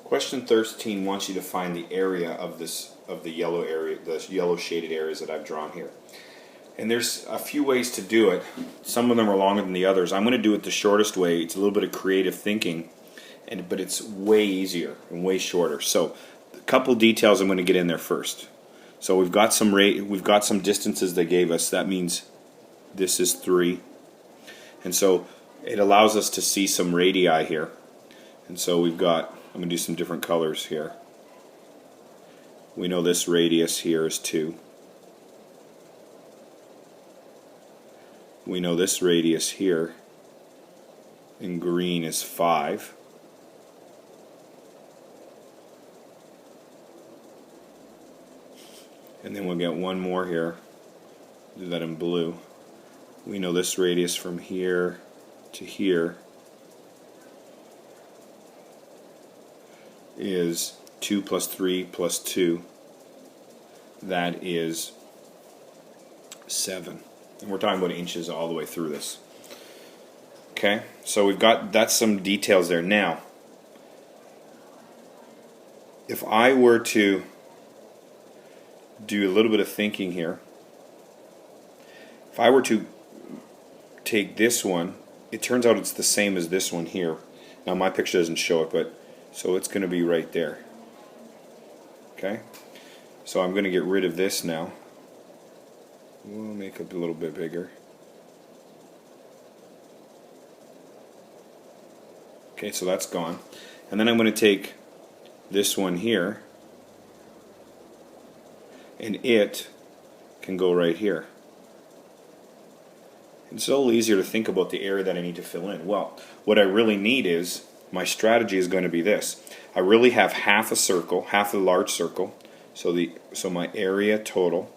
Question 13 wants you to find the area of the yellow area, the yellow shaded areas that I've drawn here. And there's a few ways to do it. Some of them are longer than the others. I'm going to do it the shortest way. It's a little bit of creative thinking, but it's way easier and way shorter. So, a couple details I'm going to get in there first. So we've got some distances they gave us. That means this is 3, and so it allows us to see some radii here. And so we've got. I'm going to do some different colors here. We know this radius here is 2. We know this radius here in green is 5. And then we'll get one more here. Do that in blue. We know this radius from here to here is 2 plus 3 plus 2. That is 7. And we're talking about inches all the way through this. Okay, so that's some details there. Now, if I were to do a little bit of thinking here, if I were to take this one, it turns out it's the same as this one here. Now my picture doesn't show it, but so it's going to be right there. Okay, so I'm going to get rid of this now. We'll make it a little bit bigger. Okay, so that's gone. And then I'm going to take this one here, and it can go right here. It's a little easier to think about the area that I need to fill in. Well, what I really need is, my strategy is going to be this. I really have half a circle, half a large circle, so my area total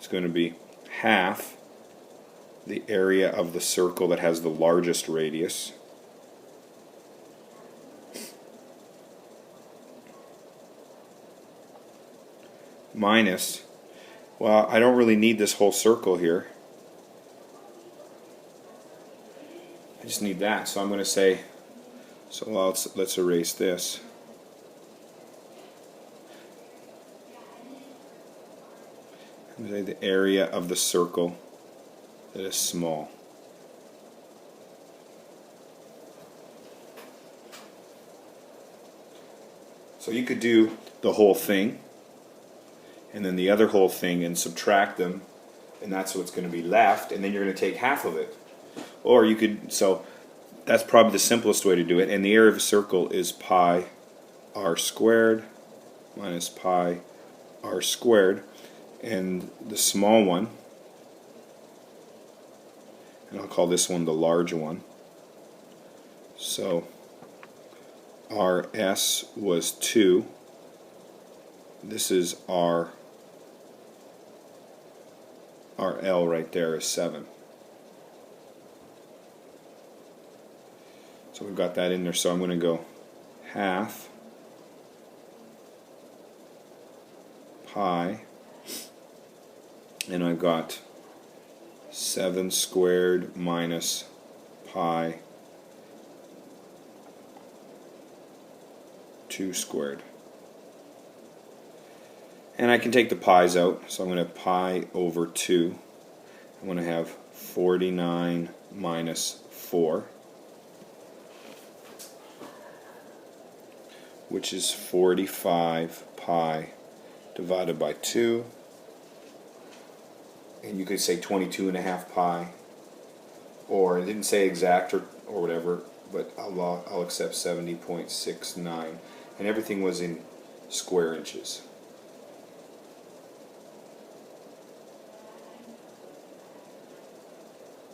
is going to be half the area of the circle that has the largest radius minus, well, I don't really need this whole circle here. I just need that, so I'm going to say, so let's erase this. And say the area of the circle that is small. So you could do the whole thing, and then the other whole thing, and subtract them, and that's what's going to be left, and then you're going to take half of it. Or you could, so that's probably the simplest way to do it, and the area of a circle is pi r squared minus pi r squared, and the small one, and I'll call this one the large one, so rs was 2, this is rl right there is 7. So we've got that in there, so I'm going to go half pi, and I've got 7 squared minus pi 2 squared. And I can take the pi's out, so I'm going to have pi over 2. I'm going to have 49 minus 4, which is 45 pi divided by 2. And you could say 22.5 pi, or it didn't say exact or whatever, but I'll accept 70.69. And everything was in square inches.